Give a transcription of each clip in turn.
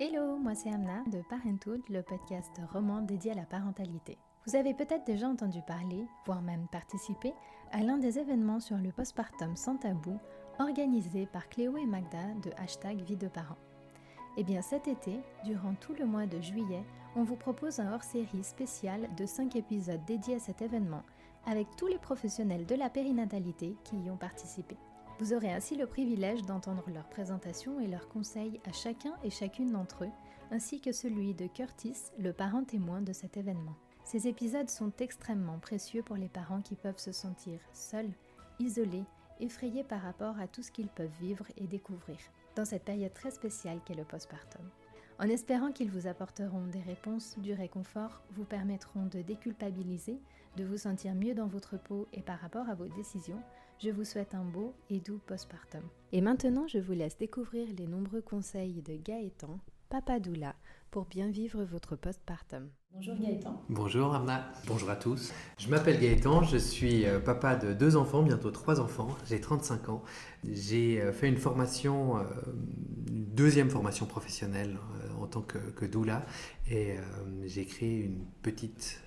Hello, moi c'est Amna de Parenthood, le podcast roman dédié à la parentalité. Vous avez peut-être déjà entendu parler, voire même participé, à l'un des événements sur le postpartum sans tabou organisé par Cléo et Magda de #Vie de parents. Eh bien cet été, durant tout le mois de juillet, on vous propose un hors-série spécial de 5 épisodes dédiés à cet événement, avec tous les professionnels de la périnatalité qui y ont participé. Vous aurez ainsi le privilège d'entendre leurs présentations et leurs conseils à chacun et chacune d'entre eux, ainsi que celui de Curtis, le parent témoin de cet événement. Ces épisodes sont extrêmement précieux pour les parents qui peuvent se sentir seuls, isolés, effrayés par rapport à tout ce qu'ils peuvent vivre et découvrir, dans cette période très spéciale qu'est le postpartum. En espérant qu'ils vous apporteront des réponses, du réconfort, vous permettront de déculpabiliser, de vous sentir mieux dans votre peau et par rapport à vos décisions, je vous souhaite un beau et doux postpartum. Et maintenant, je vous laisse découvrir les nombreux conseils de Gaëtan, papa doula, pour bien vivre votre postpartum. Bonjour Gaëtan. Bonjour Amna, bonjour à tous. Je m'appelle Gaëtan, je suis papa de 2 enfants, bientôt 3 enfants, j'ai 35 ans. J'ai fait une formation, une deuxième formation professionnelle en tant que doula et j'ai créé une petite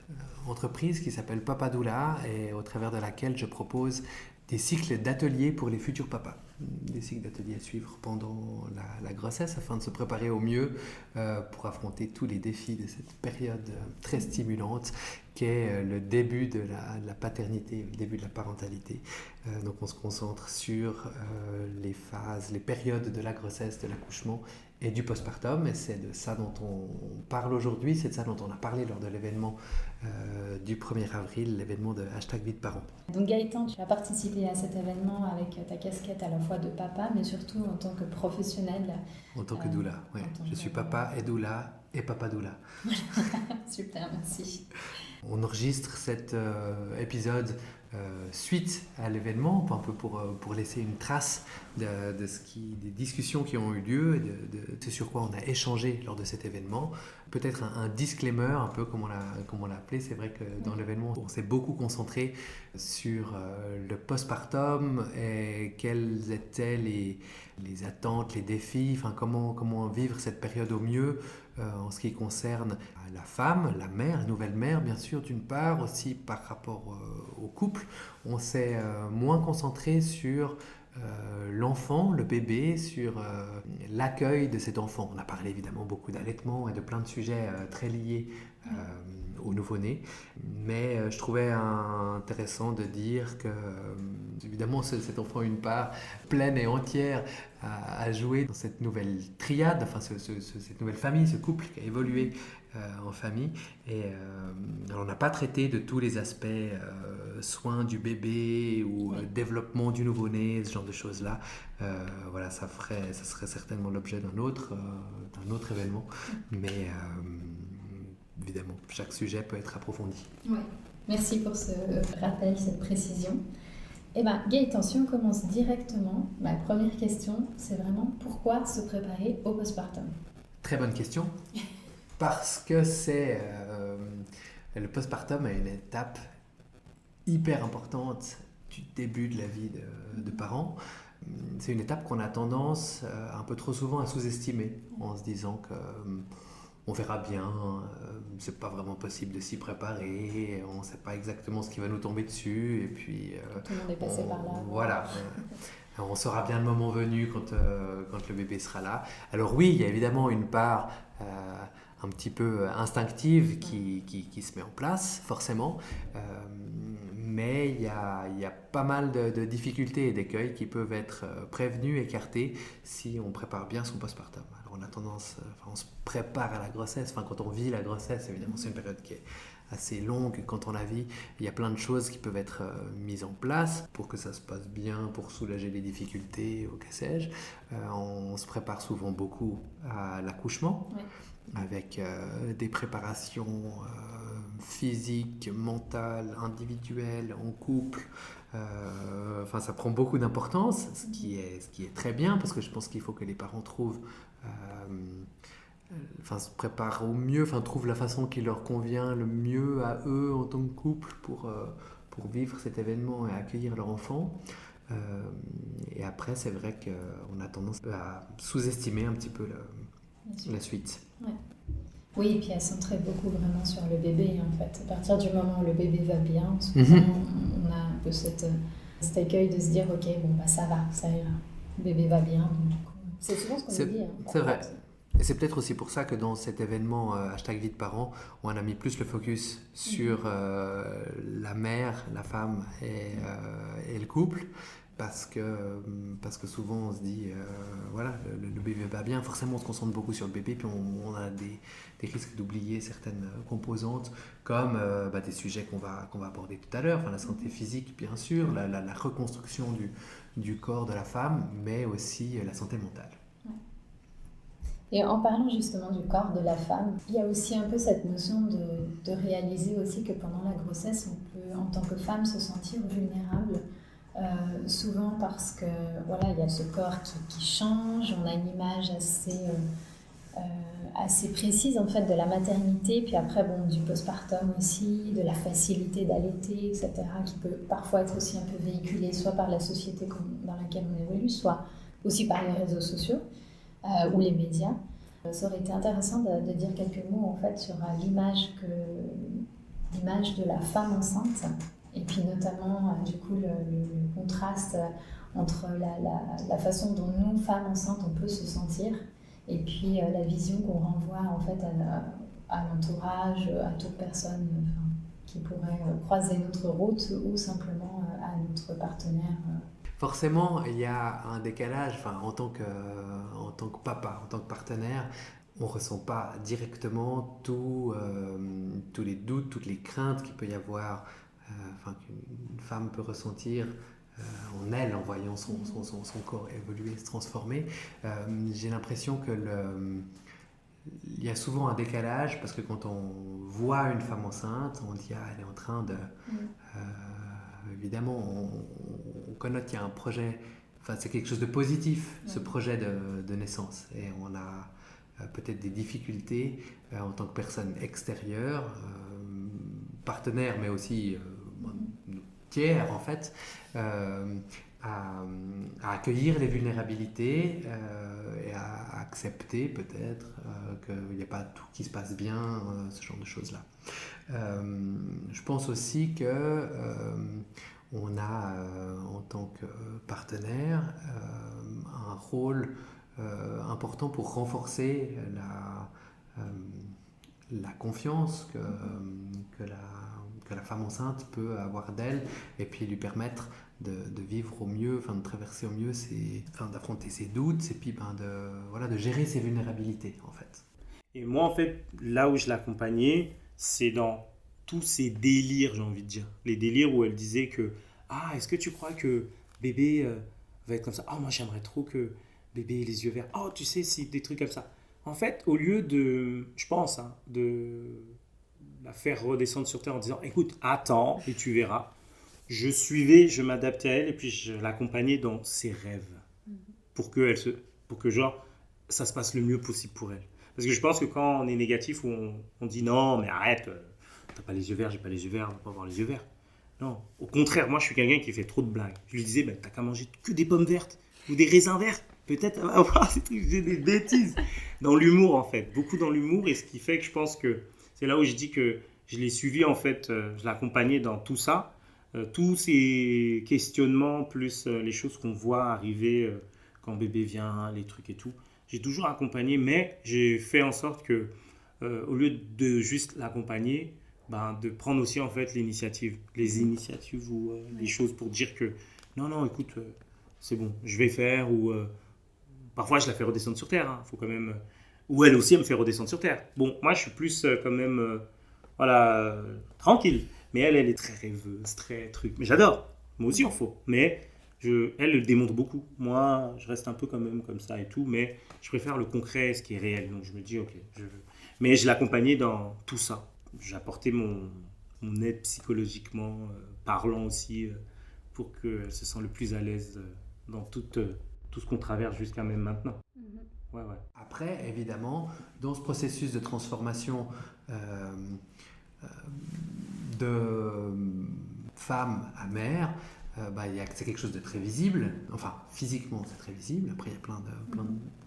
entreprise qui s'appelle Papa Doula et au travers de laquelle je propose des cycles d'ateliers pour les futurs papas. Des cycles d'ateliers à suivre pendant la grossesse afin de se préparer au mieux pour affronter tous les défis de cette période très stimulante qu'est le début de la paternité, le début de la parentalité. Donc on se concentre sur les phases, les périodes de la grossesse, de l'accouchement et du postpartum, et c'est de ça dont on parle aujourd'hui, c'est de ça dont on a parlé lors de l'événement du 1er avril, l'événement de #Vie de parents. Donc Gaëtan, tu as participé à cet événement avec ta casquette à la fois de papa, mais surtout en tant que professionnel. En tant que doula, oui. Je suis papa et doula et papa doula. Super, merci. On enregistre cet épisode suite à l'événement, un peu pour laisser une trace des discussions qui ont eu lieu et de ce sur quoi on a échangé lors de cet événement. Peut-être un disclaimer, un peu comme on l'a appelé. C'est vrai que dans l'événement, on s'est beaucoup concentré sur le postpartum et quelles étaient les attentes, les défis, enfin comment vivre cette période au mieux en ce qui concerne la femme, la mère, la nouvelle mère bien sûr d'une part, aussi par rapport au couple. On s'est moins concentré sur l'enfant, le bébé, sur l'accueil de cet enfant. On a parlé évidemment beaucoup d'allaitement et de plein de sujets très liés au nouveau-né, mais je trouvais intéressant de dire que évidemment cet enfant a une part pleine et entière à jouer dans cette nouvelle triade, enfin cette nouvelle famille, ce couple qui a évolué en famille. Et on n'a pas traité de tous les aspects soins du bébé ou développement du nouveau-né, ce genre de choses-là. Voilà, ça serait certainement l'objet d'un autre événement, mais évidemment, chaque sujet peut être approfondi. Oui, merci pour ce rappel, cette précision. Eh bien, Gaëtan, si on commence directement, ma première question, c'est vraiment pourquoi se préparer au postpartum ? Très bonne question, parce que le postpartum est une étape hyper importante du début de la vie de parents. C'est une étape qu'on a tendance un peu trop souvent à sous-estimer en se disant que on verra bien, c'est pas vraiment possible de s'y préparer, on sait pas exactement ce qui va nous tomber dessus et puis tout le monde est passé par là. Voilà. On saura bien le moment venu quand le bébé sera là. Alors oui, il y a évidemment une part un petit peu instinctive qui se met en place, forcément, mais il y a pas mal de difficultés et d'écueils qui peuvent être prévenus, écartés, si on prépare bien son postpartum. Alors on a tendance, on se prépare à la grossesse, quand on vit la grossesse, évidemment c'est une période qui est assez longue quand on la vit. Il y a plein de choses qui peuvent être mises en place pour que ça se passe bien, pour soulager les difficultés ou que sais-je. On se prépare souvent beaucoup à l'accouchement, avec des préparations physiques, mentales, individuelles, en couple. Ça prend beaucoup d'importance, ce qui est très bien, parce que je pense qu'il faut que les parents trouvent se préparent au mieux, trouvent la façon qui leur convient le mieux à eux en tant que couple pour vivre cet événement et accueillir leur enfant. Et après, c'est vrai qu'on a tendance à sous-estimer un petit peu bien sûr. la suite. Ouais. Oui, et puis elle centrait beaucoup vraiment sur le bébé en fait. À partir du moment où le bébé va bien, souvent on a un peu cet accueil de se dire ok, bon bah ça va, ça ira. Le bébé va bien, donc du coup, c'est souvent ce qu'on nous dit. C'est vrai. Et c'est peut-être aussi pour ça que dans cet événement #vie de parents, on a mis plus le focus sur la mère, la femme et le couple. Parce que souvent on se dit, voilà, le bébé va bien, forcément on se concentre beaucoup sur le bébé, puis on a des risques d'oublier certaines composantes, comme des sujets qu'on va aborder tout à l'heure, enfin, la santé physique bien sûr, la reconstruction du corps de la femme, mais aussi la santé mentale. Et en parlant justement du corps de la femme, il y a aussi un peu cette notion de réaliser aussi que pendant la grossesse, on peut en tant que femme se sentir vulnérable. Souvent parce que voilà, il y a ce corps qui change, on a une image assez précise en fait de la maternité, puis après bon, du postpartum aussi, de la facilité d'allaiter, etc., qui peut parfois être aussi un peu véhiculée soit par la société dans laquelle on évolue, soit aussi par les réseaux sociaux ou les médias. Ça aurait été intéressant de dire quelques mots en fait sur l'image de la femme enceinte. Et puis notamment, du coup, le contraste entre la façon dont nous, femmes enceintes, on peut se sentir, et puis la vision qu'on renvoie en fait à l'entourage, à toute personne qui pourrait croiser notre route ou simplement à notre partenaire. Forcément, il y a un décalage, en tant que papa, en tant que partenaire, on ne ressent pas directement tous les doutes, toutes les craintes qu'il peut y avoir, qu'une femme peut ressentir en elle, en voyant son corps évoluer, se transformer. J'ai l'impression il y a souvent un décalage, parce que quand on voit une femme enceinte, on dit elle est en train de... évidemment, on connote qu'il y a un projet, c'est quelque chose de positif, ce projet de naissance. Et on a peut-être des difficultés en tant que personne extérieure, partenaire, mais aussi tiers en fait, à accueillir les vulnérabilités et à accepter peut-être qu'il n'y a pas tout qui se passe bien, ce genre de choses-là. Je pense aussi que on a en tant que partenaire un rôle important pour renforcer la confiance que la femme enceinte peut avoir d'elle, et puis lui permettre de vivre au mieux, de traverser au mieux, d'affronter ses doutes, et puis de gérer ses vulnérabilités en fait. Et moi en fait, là où je l'accompagnais, c'est dans tous ces délires, j'ai envie de dire. Les délires où elle disait que est-ce que tu crois que bébé va être comme ça? Moi j'aimerais trop que bébé ait les yeux verts. Tu sais, c'est des trucs comme ça. En fait, au lieu de, je pense, de la faire redescendre sur terre en disant écoute, attends et tu verras, je m'adaptais à elle et puis je l'accompagnais dans ses rêves pour que ça se passe le mieux possible pour elle. Parce que je pense que quand on est négatif, on dit non, mais arrête, t'as pas les yeux verts, j'ai pas les yeux verts, on va pas avoir les yeux verts. Non, au contraire, moi je suis quelqu'un qui fait trop de blagues. Je lui disais, t'as qu'à manger que des pommes vertes ou des raisins verts. Peut-être avoir ces trucs, j'ai des bêtises. Dans l'humour en fait, beaucoup dans l'humour, et ce qui fait que je pense que c'est là où je dis que je l'ai suivi en fait, je l'accompagnais dans tout ça, tous ces questionnements, plus les choses qu'on voit arriver quand bébé vient, les trucs et tout. J'ai toujours accompagné, mais j'ai fait en sorte que, au lieu de juste l'accompagner, de prendre aussi en fait les initiatives ou les choses pour dire que non, écoute, c'est bon, je vais faire, ou parfois je la fais redescendre sur terre, faut quand même, ou elle aussi elle me fait redescendre sur terre. Bon, moi je suis plus quand même, tranquille, mais elle est très rêveuse, très truc, mais j'adore, moi aussi il en faut, mais elle démontre beaucoup. Moi, je reste un peu quand même comme ça et tout, mais je préfère le concret, ce qui est réel. Donc je me dis, ok, mais je l'accompagnais dans tout ça. J'apportais mon aide psychologiquement, parlant aussi, pour qu'elle se sente le plus à l'aise dans tout ce qu'on traverse jusqu'à même maintenant. Ouais. Après, évidemment, dans ce processus de transformation de femme à mère, c'est quelque chose de très visible. Enfin, physiquement, c'est très visible. Après, il y a plein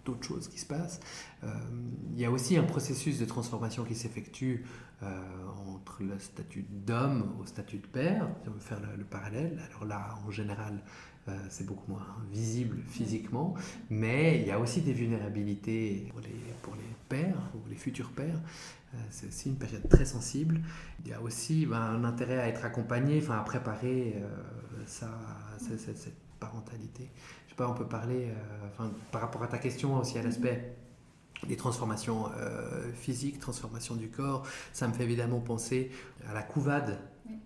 d'autres choses qui se passent. Il y a aussi un processus de transformation qui s'effectue entre le statut d'homme au statut de père, si on veut faire le parallèle. Alors là, en général, c'est beaucoup moins visible physiquement, mais il y a aussi des vulnérabilités pour les pères ou les futurs pères. C'est aussi une période très sensible. Il y a aussi un intérêt à être accompagné, à préparer cette parentalité. Je sais pas, on peut parler, par rapport à ta question aussi à l'aspect des transformations physiques, transformations du corps. Ça me fait évidemment penser à la couvade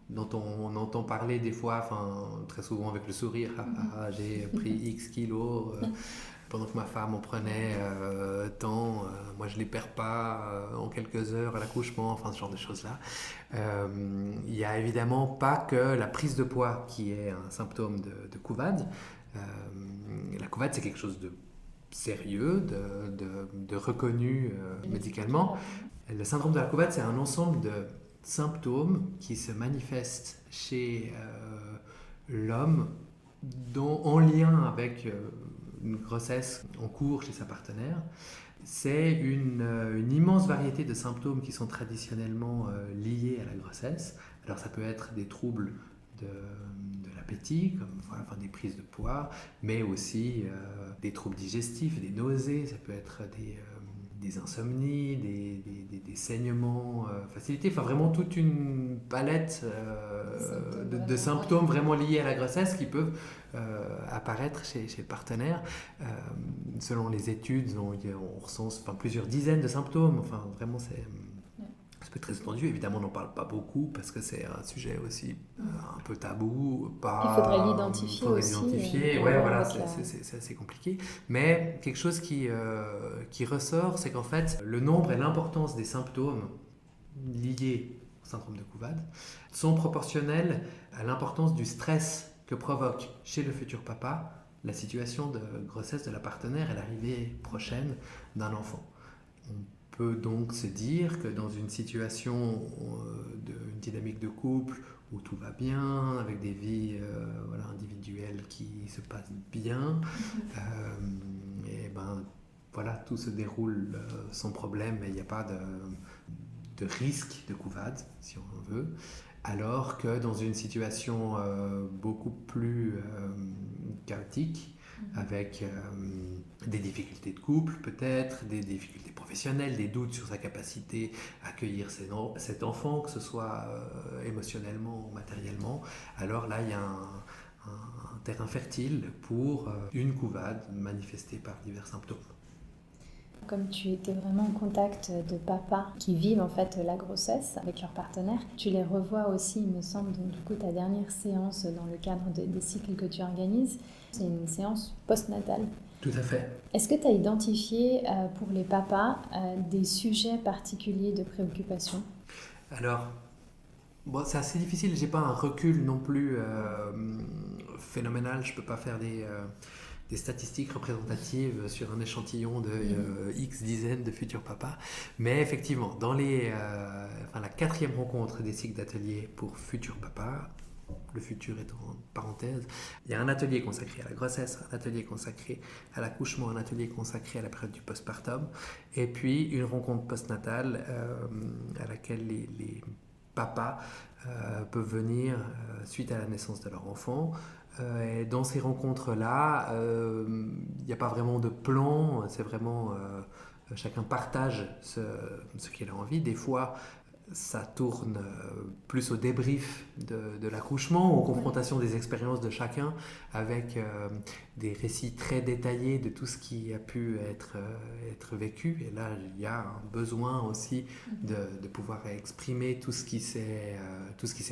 dont on entend parler des fois, très souvent avec le sourire. J'ai pris X kilos pendant que ma femme en prenait tant. Moi, je ne les perds pas en quelques heures à l'accouchement, ce genre de choses-là. Il n'y a évidemment pas que la prise de poids qui est un symptôme de couvade. La couvade, c'est quelque chose de sérieux, de reconnu médicalement. Le syndrome de la couvade, c'est un ensemble de symptômes qui se manifestent chez l'homme en lien avec une grossesse en cours chez sa partenaire. C'est une immense variété de symptômes qui sont traditionnellement liés à la grossesse. Alors ça peut être des troubles de l'appétit, comme des prises de poids, mais aussi des troubles digestifs, des nausées, ça peut être des insomnies, des saignements facilités, vraiment toute une palette de symptômes vraiment liés à la grossesse qui peuvent apparaître chez le partenaire. Selon les études, on recense plusieurs dizaines de symptômes, vraiment c'est peut être très étendu. Évidemment, on n'en parle pas beaucoup parce que c'est un sujet aussi un peu tabou. Il faudrait l'identifier aussi. Voilà, c'est assez compliqué. Mais quelque chose qui ressort, c'est qu'en fait, le nombre et l'importance des symptômes liés au syndrome de couvade sont proportionnels à l'importance du stress que provoque chez le futur papa la situation de grossesse de la partenaire et l'arrivée prochaine d'un enfant. On peut donc se dire que dans une situation d'une dynamique de couple où tout va bien, avec des vies individuelles qui se passent bien, tout se déroule sans problème et il n'y a pas de risque de couvade, si on veut, alors que dans une situation beaucoup plus chaotique, avec des difficultés de couple peut-être, des difficultés professionnelles, des doutes sur sa capacité à accueillir cet enfant, que ce soit émotionnellement ou matériellement, alors là il y a un terrain fertile pour une couvade manifestée par divers symptômes. Comme tu étais vraiment en contact de papas qui vivent en fait la grossesse avec leur partenaire, tu les revois aussi, il me semble, donc du coup ta dernière séance dans le cadre des cycles que tu organises, c'est une séance postnatale. Tout à fait. Est-ce que tu as identifié pour les papas des sujets particuliers de préoccupation ? Alors, c'est assez difficile, j'ai pas un recul non plus phénoménal, je peux pas faire des statistiques représentatives sur un échantillon de X dizaines de futurs papas. Mais effectivement, dans la 4e rencontre des cycles d'ateliers pour futurs papas, le futur est en parenthèse, il y a un atelier consacré à la grossesse, un atelier consacré à l'accouchement, un atelier consacré à la période du postpartum, et puis une rencontre postnatale à laquelle les papas peuvent venir suite à la naissance de leur enfant. Et dans ces rencontres-là, il n'y a pas vraiment de plan, c'est vraiment chacun partage ce qu'il a envie. Des fois, ça tourne plus au débrief de l'accouchement, aux confrontations des expériences de chacun, avec des récits très détaillés de tout ce qui a pu être vécu. Et là, il y a un besoin aussi de pouvoir exprimer tout ce qui s'est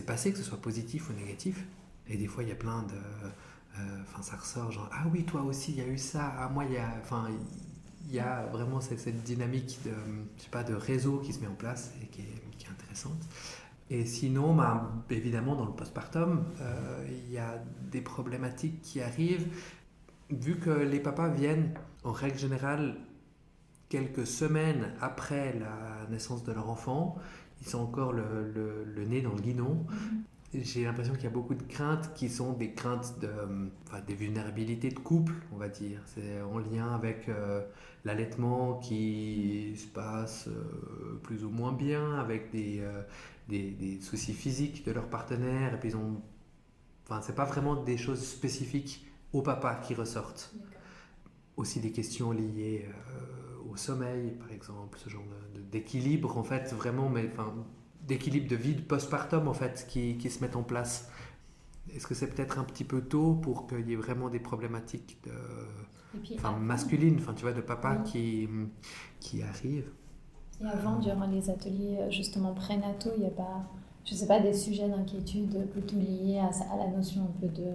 passé, que ce soit positif ou négatif. Et des fois, il y a plein de... ça ressort genre « Ah oui, toi aussi, il y a eu ça. Ah, moi, il y a... » il y a vraiment cette dynamique de réseau qui se met en place et qui est intéressante. Et sinon, évidemment, dans le postpartum, il y a des problématiques qui arrivent. Vu que les papas viennent, en règle générale, quelques semaines après la naissance de leur enfant, ils sont encore le nez dans le guidon. j'ai l'impression qu'il y a beaucoup de craintes qui sont des craintes des vulnérabilités de couple, on va dire. C'est en lien avec l'allaitement qui se passe plus ou moins bien, avec des soucis physiques de leur partenaire. Et puis c'est pas vraiment des choses spécifiques au papa qui ressortent. D'accord. Aussi des questions liées au sommeil, par exemple, ce genre d'équilibre, en fait, vraiment, d'équilibre de vie de postpartum, en fait, qui se mettent en place. Est-ce que c'est peut-être un petit peu tôt pour qu'il y ait vraiment des problématiques masculines, tu vois, de papa qui arrivent? Et avant, durant les ateliers justement prénataux, il n'y a pas, je sais pas, des sujets d'inquiétude plutôt liés à la notion un peu de,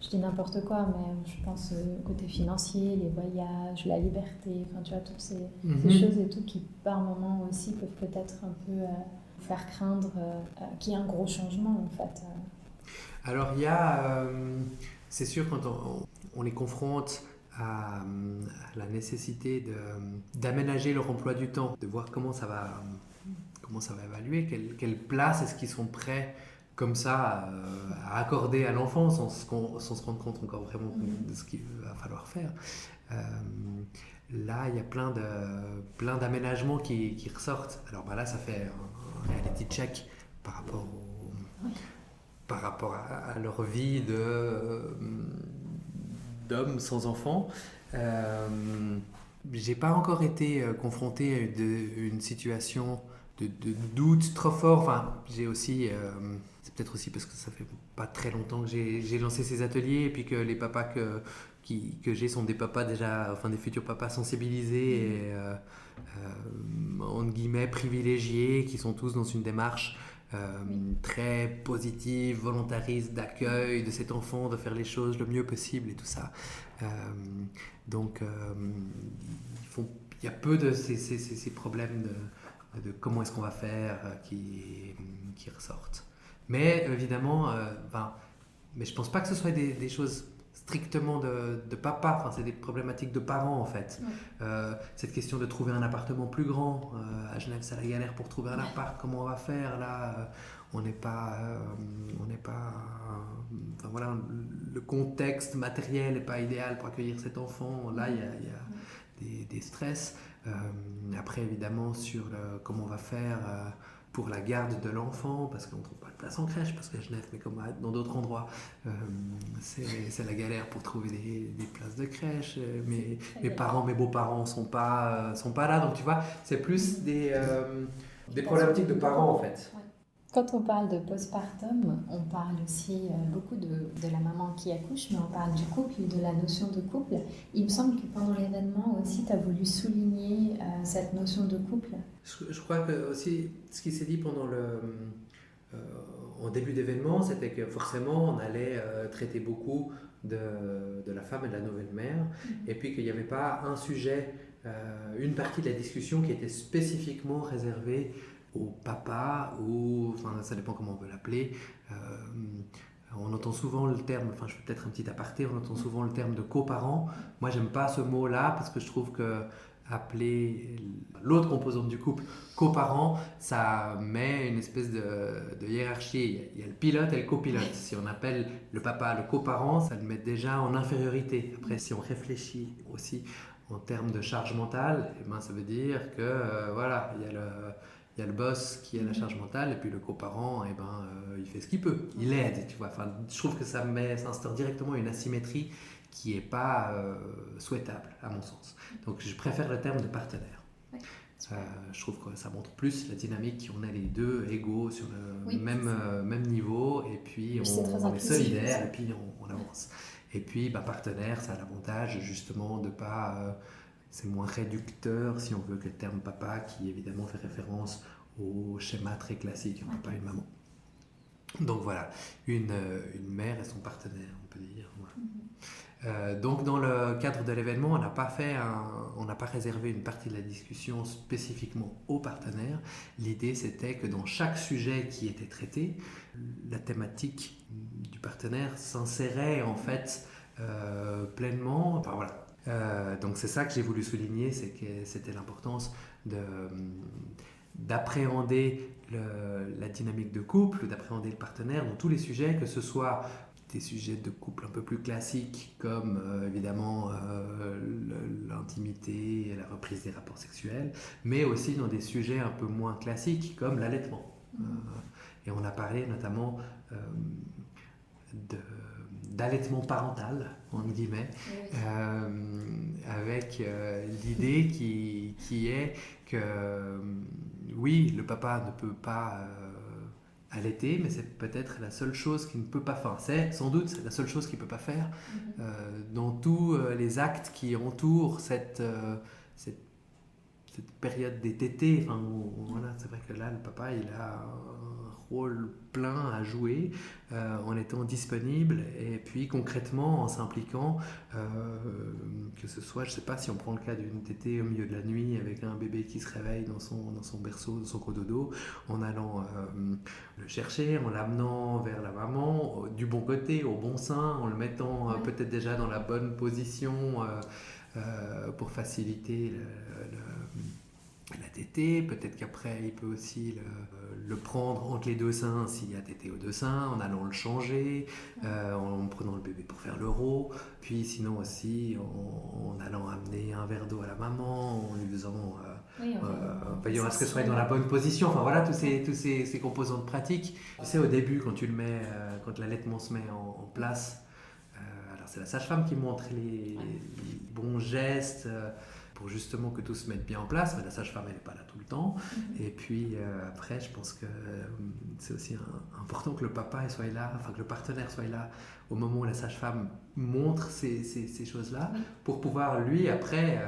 je dis n'importe quoi, mais je pense au côté financier, les voyages, la liberté, tu vois, toutes ces choses et tout qui par moment aussi peuvent peut-être un peu faire craindre qu'il y ait un gros changement en fait. Alors il y a, c'est sûr quand on les confronte à la nécessité d'aménager leur emploi du temps, de voir comment ça va évaluer, quelle place est-ce qu'ils sont prêts comme ça à accorder à l'enfant sans se rendre compte encore vraiment de ce qu'il va falloir faire. Là, il y a plein d'aménagements qui ressortent. Alors là, ça fait un reality check par rapport à leur vie d'hommes sans enfants. J'ai pas encore été confronté à une situation de doute trop fort. J'ai aussi, c'est peut-être aussi parce que ça fait pas très longtemps que j'ai lancé ces ateliers et puis que les papas que j'ai sont des papas déjà, des futurs papas sensibilisés et entre guillemets privilégiés, qui sont tous dans une démarche très positive, volontariste, d'accueil de cet enfant, de faire les choses le mieux possible et tout ça. Donc il y a peu de ces problèmes de comment est-ce qu'on va faire qui ressortent. Mais évidemment, mais je pense pas que ce soit des choses strictement de papa, c'est des problématiques de parents en fait. Cette question de trouver un appartement plus grand, à Genève c'est la galère pour trouver un appart, comment on va faire là, on n'est pas, le contexte matériel n'est pas idéal pour accueillir cet enfant, là il y a des stress. Après évidemment sur comment on va faire pour la garde de l'enfant, parce qu'on ne trouve pas de place en crèche, parce qu'à Genève, mais comme dans d'autres endroits, c'est la galère pour trouver des places de crèche. Mes beaux-parents sont pas là, donc tu vois, c'est plus des problématiques de parents en fait. Quand on parle de postpartum, on parle aussi beaucoup de la maman qui accouche, mais on parle du couple et de la notion de couple. Il me semble que pendant l'événement aussi, tu as voulu souligner cette notion de couple. Je crois que aussi, ce qui s'est dit pendant en début d'événement, c'était que forcément, on allait traiter beaucoup de la femme et de la nouvelle mère, et puis qu'il n'y avait pas un sujet, une partie de la discussion qui était spécifiquement réservée au papa, ou ça dépend comment on veut l'appeler. On entend souvent le terme, je fais peut-être un petit aparté, on entend souvent le terme de coparent. Moi j'aime pas ce mot-là parce que je trouve que appeler l'autre composante du couple coparent, ça met une espèce de hiérarchie. Il y a le pilote et le copilote. Si on appelle le papa le coparent, ça le met déjà en infériorité. Après, si on réfléchit aussi en termes de charge mentale, ça veut dire que il y a le boss qui a la charge mentale et puis le coparent, il fait ce qu'il peut, il aide, tu vois. Je trouve que ça instaure directement une asymétrie qui n'est pas souhaitable à mon sens. Donc je préfère le terme de partenaire. Je trouve que ça montre plus la dynamique, on est les deux égaux sur le même niveau et puis on est solidaires et puis on avance. Et puis partenaire, ça a l'avantage justement de pas... c'est moins réducteur, si on veut, que le terme papa, qui évidemment fait référence au schéma très classique, un papa et une maman. Donc voilà, une mère et son partenaire, on peut dire. Voilà. Donc dans le cadre de l'événement, on n'a pas réservé une partie de la discussion spécifiquement aux partenaires. L'idée, c'était que dans chaque sujet qui était traité, la thématique du partenaire s'insérait en fait pleinement. Donc c'est ça que j'ai voulu souligner, c'est que c'était l'importance d'appréhender la dynamique de couple, d'appréhender le partenaire dans tous les sujets, que ce soit des sujets de couple un peu plus classiques comme évidemment l'intimité et la reprise des rapports sexuels, mais aussi dans des sujets un peu moins classiques comme l'allaitement. Et on a parlé notamment d'allaitement parental, entre guillemets, avec l'idée qui est que oui, le papa ne peut pas allaiter, mais c'est peut-être la seule chose qu'il ne peut pas faire. C'est sans doute la seule chose qu'il ne peut pas faire dans tous les actes qui entourent cette période des tétés. Enfin, voilà, c'est vrai que là, le papa, il a un rôle plein à jouer en étant disponible et puis concrètement en s'impliquant, que ce soit, je ne sais pas, si on prend le cas d'une tétée au milieu de la nuit avec un bébé qui se réveille dans son berceau, dans son cododo, en allant le chercher, en l'amenant vers la maman, du bon côté, au bon sein, en le mettant peut-être déjà dans la bonne position pour faciliter la tétée. Peut-être qu'après il peut aussi le prendre entre les deux seins s'il y a tétée aux deux seins, en allant le changer, en prenant le bébé pour faire l'euro, puis sinon aussi en allant amener un verre d'eau à la maman, en lui faisant veillant à ce qu'elle soit dans la bonne position. Enfin voilà, tous ces composantes pratiques. Tu sais, au début quand tu le mets, quand l'allaitement se met en place, alors c'est la sage-femme qui montre les bons gestes pour justement que tout se mette bien en place, mais la sage-femme elle n'est pas là tout le temps. Et puis après je pense que c'est aussi important que le papa soit là, enfin que le partenaire soit là au moment où la sage-femme montre ces choses-là, pour pouvoir lui après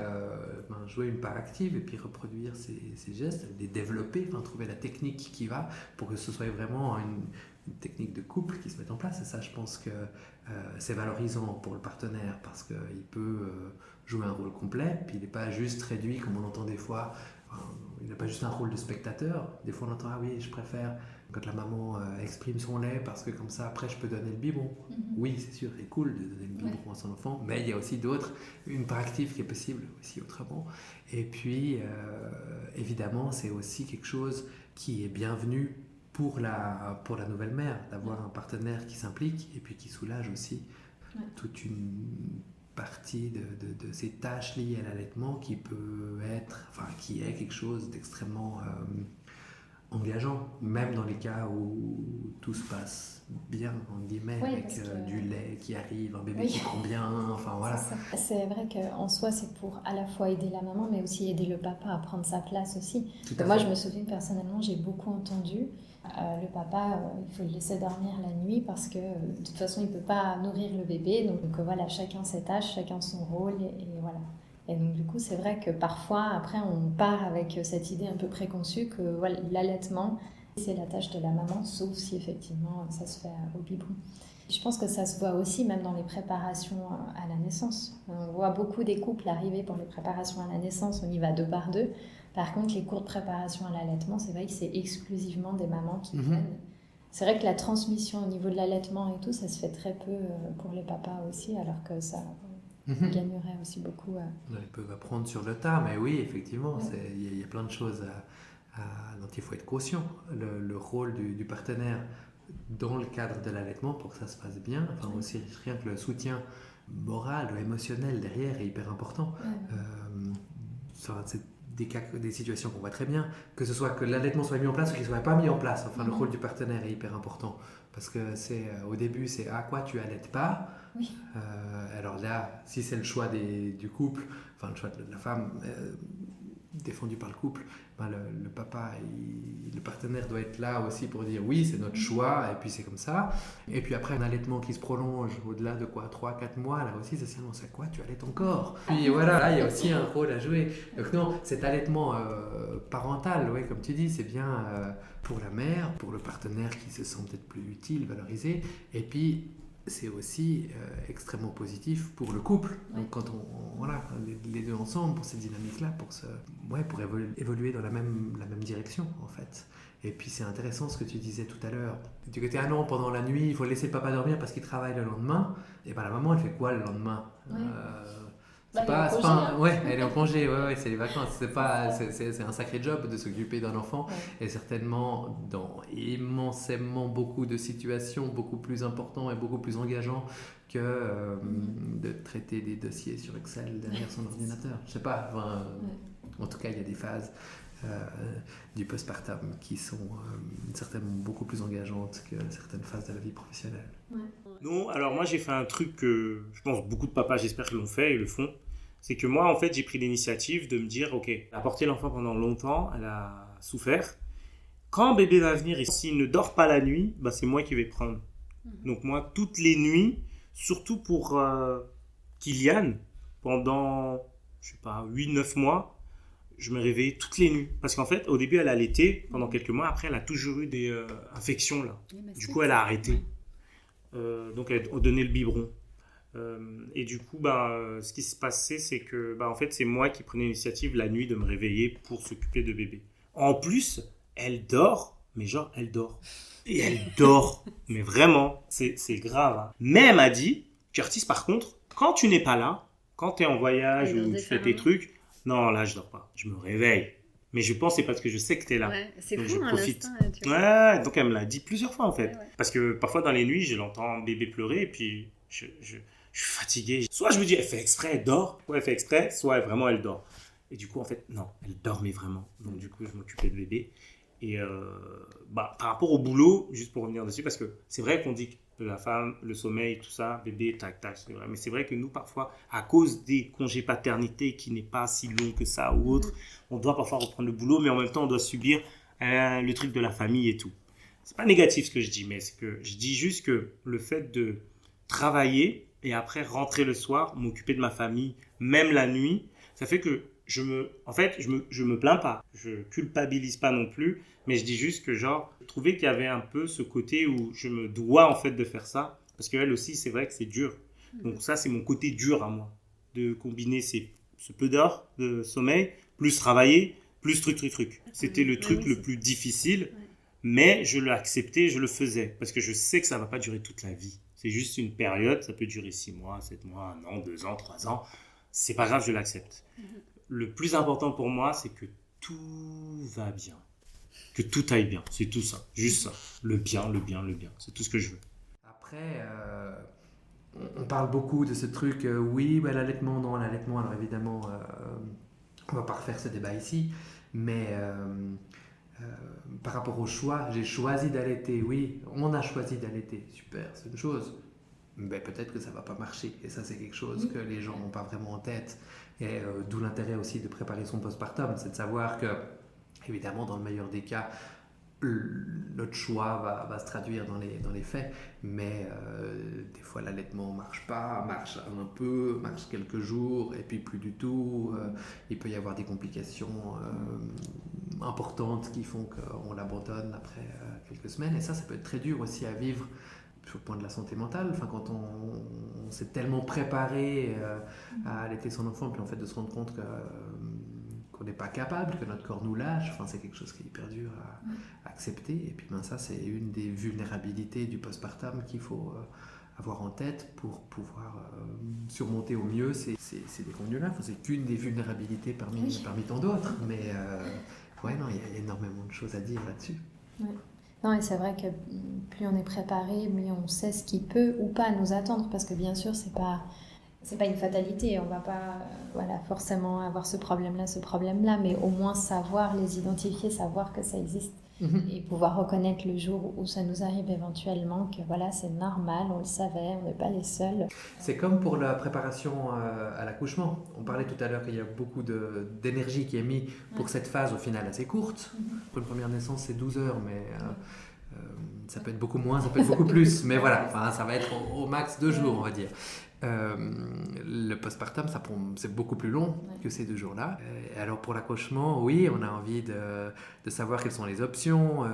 jouer une part active et puis reproduire ces gestes, les développer, trouver la technique qui va pour que ce soit vraiment une technique de couple qui se mette en place. Et ça, je pense que c'est valorisant pour le partenaire parce qu'il peut jouer un rôle complet, puis il n'est pas juste réduit comme on entend des fois, il n'a pas juste un rôle de spectateur. Des fois on entend ah oui, je préfère quand la maman exprime son lait parce que comme ça après je peux donner le biberon. Oui, c'est sûr, c'est cool de donner le biberon à son enfant, mais il y a aussi une part active qui est possible aussi autrement. Et puis évidemment c'est aussi quelque chose qui est bienvenu pour la nouvelle mère, d'avoir un partenaire qui s'implique et puis qui soulage aussi toute une partie de ces tâches liées à l'allaitement qui est quelque chose d'extrêmement engageant, même dans les cas où tout se passe bien, en guillemets, avec du lait qui arrive, un bébé qui prend bien, enfin voilà. C'est vrai qu'en soi, c'est pour à la fois aider la maman, mais aussi aider le papa à prendre sa place aussi. Moi, je me souviens personnellement, j'ai beaucoup entendu le papa, il faut le laisser dormir la nuit parce que de toute façon, il ne peut pas nourrir le bébé. Donc voilà, chacun ses tâches, chacun son rôle, et voilà. Et donc du coup, c'est vrai que parfois, après, on part avec cette idée un peu préconçue que voilà, l'allaitement, c'est la tâche de la maman, sauf si effectivement ça se fait au biberon. Je pense que ça se voit aussi même dans les préparations à la naissance. On voit beaucoup des couples arriver pour les préparations à la naissance, on y va 2 par 2. Par contre, les cours de préparation à l'allaitement, c'est vrai que c'est exclusivement des mamans qui viennent. C'est vrai que la transmission au niveau de l'allaitement et tout, ça se fait très peu pour les papas aussi, alors que ça gagnerait aussi beaucoup. Ils peuvent apprendre sur le tas, mais oui, effectivement, il y a plein de choses dont il faut être conscient. Le rôle du partenaire dans le cadre de l'allaitement pour que ça se passe bien, aussi rien que le soutien moral ou émotionnel derrière est hyper important. C'est des situations qu'on voit très bien, que ce soit que l'allaitement soit mis en place ou qu'il ne soit pas mis en place. Le rôle du partenaire est hyper important parce que au début c'est quoi, tu allaites pas. Alors là, si c'est le choix du couple, le choix de la femme défendu par le couple, le papa, le partenaire doit être là aussi pour dire oui, c'est notre choix et puis c'est comme ça. Et puis après un allaitement qui se prolonge au-delà de 3-4 mois, là aussi socialement c'est quoi, tu allaites encore. Puis voilà, là il y a aussi un rôle à jouer. Donc non, cet allaitement parental, comme tu dis, c'est bien pour la mère, pour le partenaire qui se sent peut-être plus utile, valorisé, et puis c'est aussi extrêmement positif pour le couple. Donc quand les deux ensemble, pour cette dynamique-là, pour évoluer dans la même direction en fait. Et puis c'est intéressant ce que tu disais tout à l'heure. Du côté non, pendant la nuit, il faut laisser le papa dormir parce qu'il travaille le lendemain. Et la maman, elle fait quoi le lendemain? Ouais, elle est en congé, ouais, c'est les vacances. C'est un sacré job de s'occuper d'un enfant, et certainement dans immensément beaucoup de situations beaucoup plus importantes et beaucoup plus engageants que de traiter des dossiers sur Excel derrière son ordinateur. Je sais pas, en tout cas, il y a des phases du postpartum qui sont certainement beaucoup plus engageantes que certaines phases de la vie professionnelle. Non, alors moi j'ai fait un truc que je pense beaucoup de papas, j'espère qu'ils l'ont fait et le font. C'est que moi en fait j'ai pris l'initiative de me dire ok, elle a porté l'enfant pendant longtemps, elle a souffert. Quand bébé va venir et s'il ne dort pas la nuit, bah, c'est moi qui vais prendre. Donc moi toutes les nuits, surtout pour Kylian, pendant je sais pas 8-9 mois, je me réveillais toutes les nuits. Parce qu'en fait au début elle allaitait pendant quelques mois, après elle a toujours eu des infections là. Du coup elle a arrêté. Donc elle donnait le biberon. Et du coup, ce qui se passait, c'est que en fait, c'est moi qui prenais l'initiative la nuit de me réveiller pour s'occuper de bébé. En plus, elle dort, mais genre, elle dort. Et elle dort, mais vraiment, c'est grave. Hein. Mais elle m'a dit, Curtis, par contre, quand tu n'es pas là, quand tu es en voyage ou tu fais tes trucs, non, là, je dors pas. Je me réveille. Mais je pense que c'est parce que je sais que tu es là. Ouais, c'est donc fou, je profite. Tu vois. Ouais, donc elle me l'a dit plusieurs fois en fait. Ouais. Parce que parfois dans les nuits, je l'entends bébé pleurer et puis je suis fatigué. Soit je me dis, elle fait exprès, elle dort. Soit elle fait exprès, soit vraiment elle dort. Et du coup, en fait, non, elle dormait vraiment. Donc du coup, je m'occupais de bébé. Et par rapport au boulot, juste pour revenir dessus, parce que c'est vrai qu'on dit que la femme, le sommeil, tout ça, bébé, tac, tac, c'est vrai. Mais c'est vrai que nous, parfois, à cause des congés paternité qui n'est pas si long que ça ou autre, on doit parfois reprendre le boulot, mais en même temps, on doit subir le truc de la famille et tout. C'est pas négatif ce que je dis, mais c'est que je dis juste que le fait de travailler et après rentrer le soir, m'occuper de ma famille, même la nuit, ça fait que je me plains pas, je culpabilise pas non plus, mais je dis juste que genre, je trouvais qu'il y avait un peu ce côté où je me dois en fait de faire ça, parce qu'elle aussi, c'est vrai que c'est dur. Donc ça, c'est mon côté dur à moi, de combiner ce peu d'heures de sommeil, plus travailler, plus truc. C'était le truc le plus difficile, mais je l'ai accepté, je le faisais, parce que je sais que ça va pas durer toute la vie. C'est juste une période, ça peut durer 6 mois, 7 mois, 1 an, 2 ans, 3 ans. C'est pas grave, je l'accepte. Le plus important pour moi, c'est que tout va bien. Que tout aille bien. C'est tout ça. Juste ça. Le bien. C'est tout ce que je veux. Après, on parle beaucoup de ce truc, oui, l'allaitement, non, l'allaitement. Alors évidemment, on va pas refaire ce débat ici. Mais par rapport au choix, j'ai choisi d'allaiter. Oui, on a choisi d'allaiter. Super, c'est une chose. Mais peut-être que ça ne va pas marcher. Et ça, c'est quelque chose que les gens n'ont pas vraiment en tête. Et d'où l'intérêt aussi de préparer son postpartum. C'est de savoir que, évidemment, dans le meilleur des cas, notre choix va se traduire dans les faits. Mais des fois, l'allaitement ne marche pas, marche un peu, marche quelques jours, et puis plus du tout. Il peut y avoir des complications importantes qui font qu'on l'abandonne après quelques semaines. Et ça peut être très dur aussi à vivre sur le point de la santé mentale, enfin, quand on s'est tellement préparé à allaiter son enfant, puis en fait de se rendre compte qu'on n'est pas capable, que notre corps nous lâche, enfin, c'est quelque chose qui est hyper dur à accepter. Et puis ça, c'est une des vulnérabilités du postpartum qu'il faut avoir en tête pour pouvoir surmonter au mieux ces déconvenues-là. Enfin, c'est qu'une des vulnérabilités parmi tant d'autres, mais il y a énormément de choses à dire là-dessus. Oui. Non, et c'est vrai que plus on est préparé, mieux on sait ce qui peut ou pas nous attendre, parce que bien sûr, c'est pas une fatalité, on va pas forcément avoir ce problème-là, mais au moins savoir les identifier, savoir que ça existe, et pouvoir reconnaître le jour où ça nous arrive éventuellement, que c'est normal, on le savait, on n'est pas les seuls. C'est comme pour la préparation à l'accouchement. On parlait tout à l'heure qu'il y a beaucoup d'énergie qui est mise pour cette phase au final assez courte. Pour une première naissance, c'est 12 heures, mais ça peut être beaucoup moins, ça peut être beaucoup plus. Mais ça va être au max 2 jours, on va dire. Le postpartum, c'est beaucoup plus long que ces 2 jours-là. Alors pour l'accouchement, oui, on a envie de savoir quelles sont les options,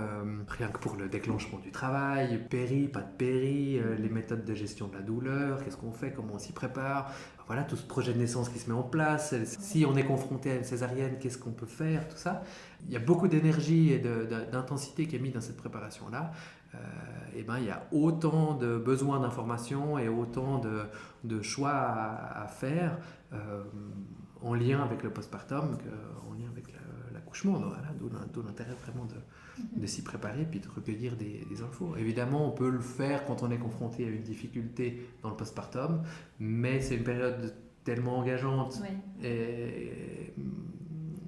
rien que pour le déclenchement du travail, péri, pas de péri, les méthodes de gestion de la douleur, qu'est-ce qu'on fait, comment on s'y prépare. voilà, tout ce projet de naissance qui se met en place. Si on est confronté à une césarienne, qu'est-ce qu'on peut faire, tout ça. Il y a beaucoup d'énergie et d'intensité qui est mise dans cette préparation-là. Et ben, il y a autant de besoins d'informations et autant de choix à faire en lien avec le postpartum qu'en lien avec l'accouchement. Voilà, d'où l'intérêt vraiment de s'y préparer puis de recueillir des infos. Évidemment, on peut le faire quand on est confronté à une difficulté dans le postpartum, mais c'est une période tellement engageante et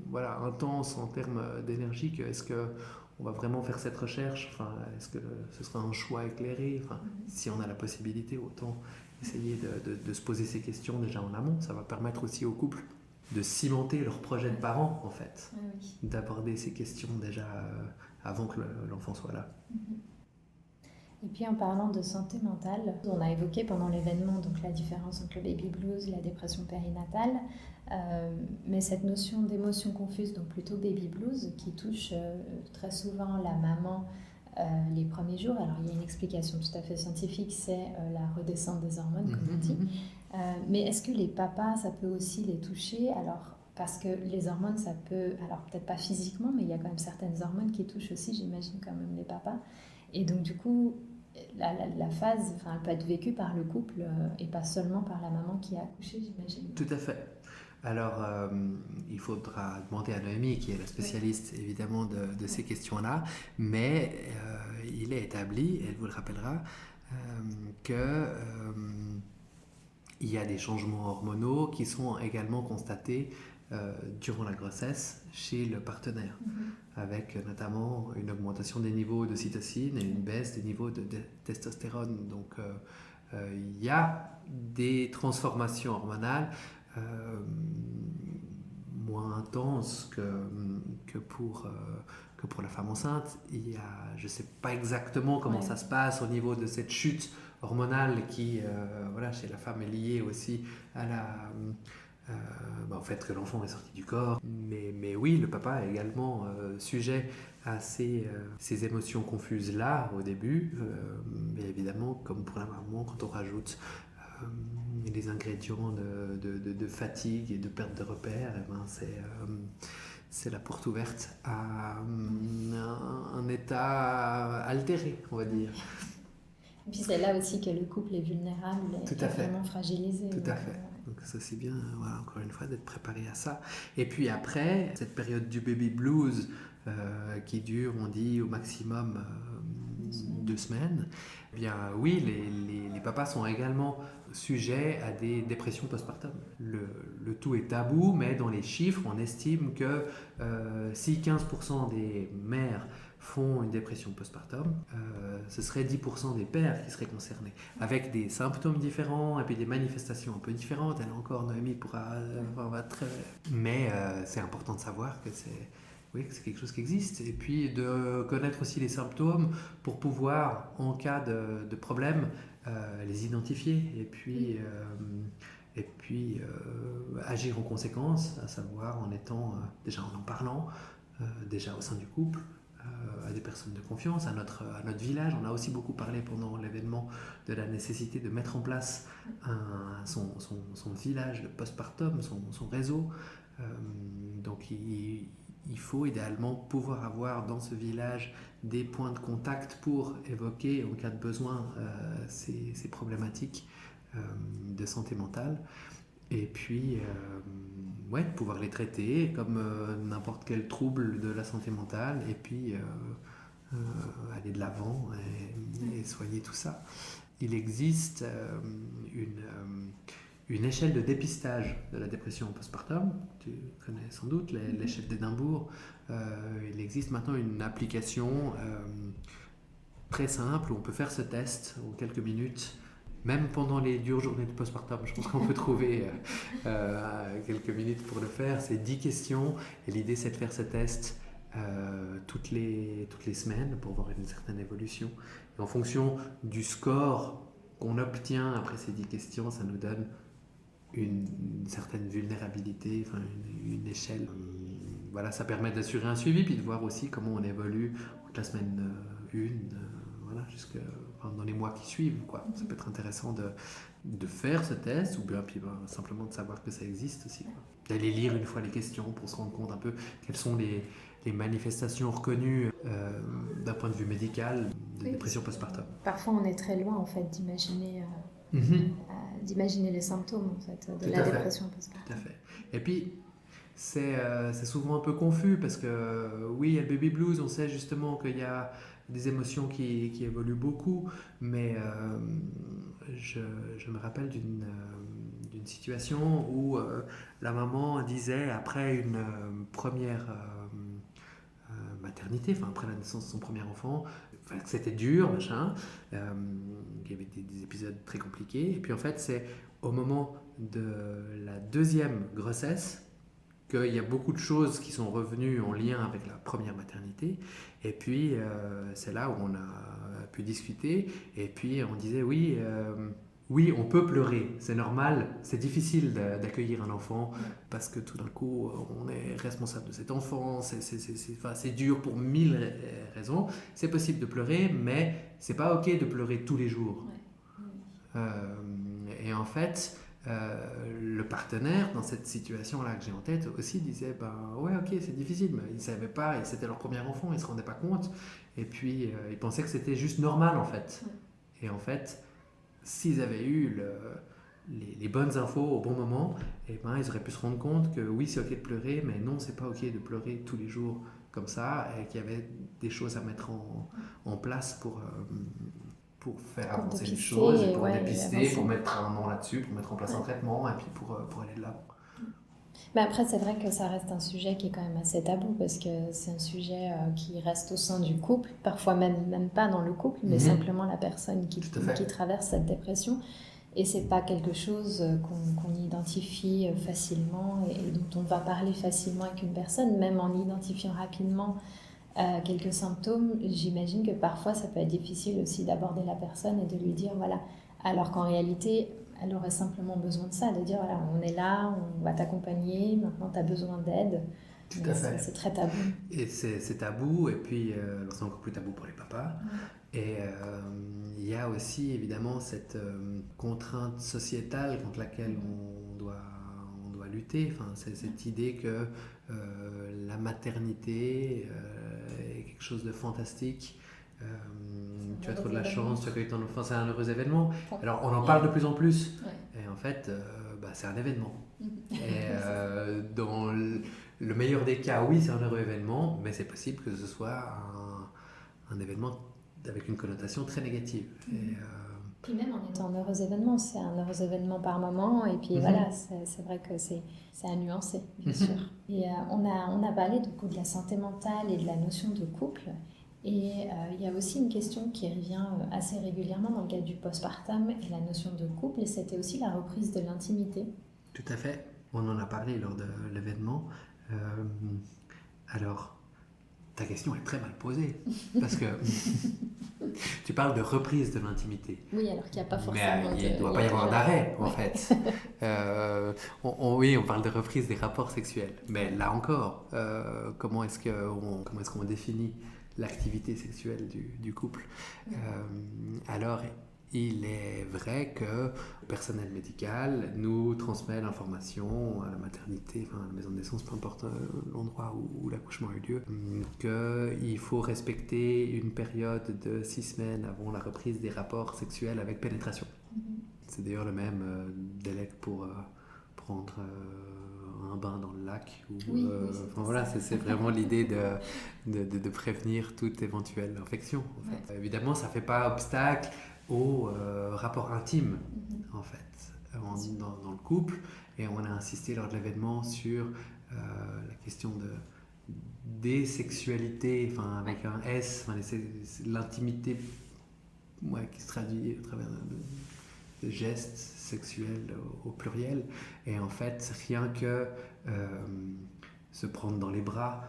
voilà, intense en termes d'énergie que est-ce qu'on va vraiment faire cette recherche, est-ce que ce sera un choix éclairé, si on a la possibilité, autant essayer de se poser ces questions déjà en amont. Ça va permettre aussi aux couples de cimenter leur projet de parents, en fait, d'aborder ces questions déjà avant que l'enfant soit là. Et puis en parlant de santé mentale, on a évoqué pendant l'événement donc la différence entre le baby blues et la dépression périnatale, mais cette notion d'émotion confuse, donc plutôt baby blues, qui touche très souvent la maman les premiers jours. Alors il y a une explication tout à fait scientifique, c'est la redescente des hormones, comme on dit. Mais est-ce que les papas, ça peut aussi les toucher? Alors, parce que les hormones, ça peut, alors peut-être pas physiquement, mais il y a quand même certaines hormones qui touchent aussi, j'imagine, quand même les papas. Et donc du coup, la phase, elle peut être vécue par le couple et pas seulement par la maman qui a accouché, j'imagine. Tout à fait. Alors, il faudra demander à Noémie, qui est la spécialiste évidemment de ces questions-là, mais il est établi, elle vous le rappellera, que il y a des changements hormonaux qui sont également constatés durant la grossesse chez le partenaire, avec notamment une augmentation des niveaux de cytocine et une baisse des niveaux de testostérone. Donc, il y a des transformations hormonales moins intenses que pour la femme enceinte. Je ne sais pas exactement comment ça se passe au niveau de cette chute hormonale qui, chez la femme est liée aussi à au fait que l'enfant est sorti du corps. Mais oui, le papa est également sujet à ces émotions confuses-là au début. Mais évidemment, comme pour la maman, quand on rajoute les ingrédients de fatigue et de perte de repères, c'est la porte ouverte à un état altéré, on va dire. Et puis c'est là aussi que le couple est vulnérable et vraiment fragilisé. Tout à fait. Donc ça c'est bien, encore une fois, d'être préparé à ça. Et puis après, cette période du baby blues qui dure, on dit, au maximum 2 semaines, eh bien oui, les papas sont également sujets à des dépressions postpartum. Le tout est tabou, mais dans les chiffres, on estime que si 15% des mères font une dépression postpartum, ce serait 10% des pères qui seraient concernés, avec des symptômes différents et puis des manifestations un peu différentes. Elle encore, Noémie pourra... Mais c'est important de savoir que c'est quelque chose qui existe, et puis de connaître aussi les symptômes pour pouvoir, en cas de problème, les identifier et puis agir en conséquence, à savoir en étant déjà en parlant, déjà au sein du couple, à des personnes de confiance, à notre village. On a aussi beaucoup parlé pendant l'événement de la nécessité de mettre en place son village de postpartum, son réseau. Donc il faut idéalement pouvoir avoir dans ce village des points de contact pour évoquer, en cas de besoin, ces problématiques de santé mentale. Et puis, pouvoir les traiter comme n'importe quel trouble de la santé mentale, et puis aller de l'avant et soigner tout ça. Il existe une échelle de dépistage de la dépression postpartum. Tu connais sans doute l'échelle d'Édimbourg. Il existe maintenant une application très simple où on peut faire ce test en quelques minutes. Même pendant les dures journées de postpartum, je pense qu'on peut trouver quelques minutes pour le faire. C'est 10 questions et l'idée c'est de faire ce test toutes les semaines pour voir une certaine évolution. Et en fonction du score qu'on obtient après ces 10 questions, ça nous donne une certaine vulnérabilité, une échelle. Voilà, ça permet d'assurer un suivi puis de voir aussi comment on évolue entre la semaine 1, jusqu'à dans les mois qui suivent, quoi. Ça peut être intéressant de faire ce test, ou bien puis, simplement de savoir que ça existe aussi, quoi. D'aller lire une fois les questions pour se rendre compte un peu quelles sont les manifestations reconnues d'un point de vue médical de dépression postpartum. Parfois, on est très loin en fait d'imaginer les symptômes en fait de Tout la à fait. dépression postpartum. Tout à fait. Et puis, c'est souvent un peu confus parce que, oui, il y a le baby blues, on sait justement qu'il y a des émotions qui évoluent beaucoup, mais je me rappelle d'une situation où la maman disait, après une première maternité, enfin après la naissance de son premier enfant, que c'était dur, machin, qu'il y avait des épisodes très compliqués, et puis en fait, c'est au moment de la deuxième grossesse qu'il y a beaucoup de choses qui sont revenues en lien avec la première maternité. Et puis, c'est là où on a pu discuter. Et puis, on disait, oui, on peut pleurer, c'est normal. C'est difficile d'accueillir un enfant parce que tout d'un coup, on est responsable de cet enfant. C'est dur pour 1000 raisons. C'est possible de pleurer, mais c'est pas OK de pleurer tous les jours. Et en fait, le partenaire dans cette situation-là que j'ai en tête aussi disait ouais, ok, c'est difficile, mais ils ne savaient pas, et c'était leur premier enfant, ils ne se rendaient pas compte, et puis ils pensaient que c'était juste normal en fait. Et en fait, s'ils avaient eu les bonnes infos au bon moment, et ils auraient pu se rendre compte que oui, c'est ok de pleurer, mais non, c'est pas ok de pleurer tous les jours comme ça, et qu'il y avait des choses à mettre en place pour faire avancer les choses, pour dépister, pour mettre un nom là-dessus, pour mettre en place un traitement, et puis pour aller de l'avant. Mais après, c'est vrai que ça reste un sujet qui est quand même assez tabou, parce que c'est un sujet qui reste au sein du couple, parfois même pas dans le couple, mais simplement la personne qui traverse cette dépression. Et c'est pas quelque chose qu'on identifie facilement et dont on va parler facilement avec une personne, même en identifiant rapidement quelques symptômes. J'imagine que parfois ça peut être difficile aussi d'aborder la personne et de lui dire voilà, alors qu'en réalité elle aurait simplement besoin de ça, de dire voilà, on est là, on va t'accompagner, maintenant tu as besoin d'aide. Tout à fait. C'est très tabou. Et c'est tabou, et puis c'est encore plus tabou pour les papas. Et il y a aussi évidemment cette contrainte sociétale contre laquelle on doit lutter. Enfin, c'est cette idée que la maternité est quelque chose de fantastique. Tu as trop de la chance, tu accueilles ton enfant, c'est un heureux événement. Alors on en parle de plus en plus. Et en fait, c'est un événement. Et dans le meilleur des cas, oui, c'est un heureux événement, mais c'est possible que ce soit un événement avec une connotation très négative. Et, puis même en étant un heureux événement, c'est un heureux événement par moment, et puis voilà, c'est vrai que c'est à nuancer, bien sûr. Et on a parlé du coup de la santé mentale et de la notion de couple, et il y a aussi une question qui revient assez régulièrement dans le cadre du postpartum et la notion de couple, et c'était aussi la reprise de l'intimité. Tout à fait, on en a parlé lors de l'événement. Alors, ta question est très mal posée, parce que tu parles de reprise de l'intimité. Oui, alors qu'il n'y a pas forcément mais il ne doit pas y avoir d'arrêt, en fait. Oui, on parle de reprise des rapports sexuels. Mais là encore, comment est-ce qu'on définit l'activité sexuelle du couple? Alors, il est vrai que le personnel médical nous transmet l'information à la maternité, enfin à la maison de naissance, peu importe l'endroit où l'accouchement a eu lieu, qu'il faut respecter une période de 6 semaines avant la reprise des rapports sexuels avec pénétration. C'est d'ailleurs le même délai que pour prendre un bain dans le lac. Voilà, c'est vraiment l'idée de prévenir toute éventuelle infection. En fait. Évidemment, ça ne fait pas obstacle au rapport intime, en fait, dans le couple. Et on a insisté lors de l'événement sur la question de désexualité, enfin avec un S, l'intimité qui se traduit au travers de gestes sexuels au pluriel. Et en fait, rien que se prendre dans les bras,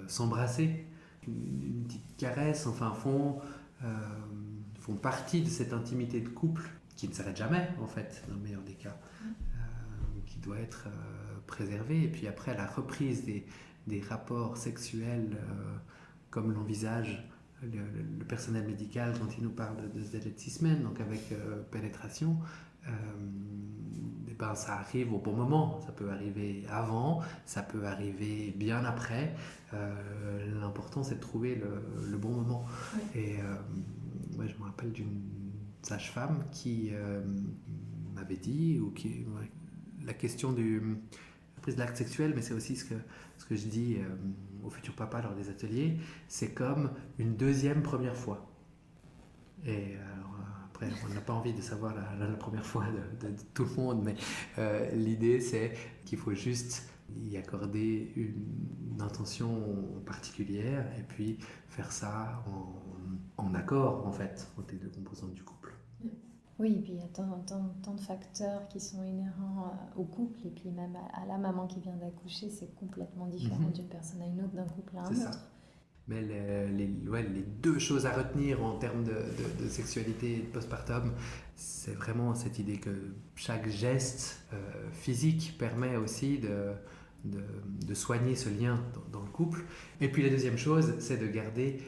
s'embrasser, une petite caresse, enfin font partie de cette intimité de couple qui ne s'arrête jamais en fait, dans le meilleur des cas, qui doit être préservée. Et puis après la reprise des rapports sexuels comme l'envisage le personnel médical, quand il nous parle de ce délai de 6 semaines, donc avec pénétration, ça arrive au bon moment. Ça peut arriver avant, ça peut arriver bien après. L'important, c'est de trouver le bon moment. Oui. Et je me rappelle d'une sage-femme qui m'avait dit, la question de la prise de l'acte sexuel, mais c'est aussi ce que je dis au futur papa lors des ateliers, c'est comme une deuxième première fois. Et alors, après, on n'a pas envie de savoir la première fois de tout le monde, mais l'idée, c'est qu'il faut juste y accorder une intention particulière et puis faire ça en accord, en fait, entre les deux composantes du couple. Oui, et puis il y a tant de facteurs qui sont inhérents au couple, et puis même à la maman qui vient d'accoucher, c'est complètement différent d'une personne à une autre, d'un couple à un autre. Ça. Mais les deux choses à retenir en termes de sexualité et de postpartum, c'est vraiment cette idée que chaque geste physique permet aussi de soigner ce lien dans le couple. Et puis la deuxième chose, c'est de garder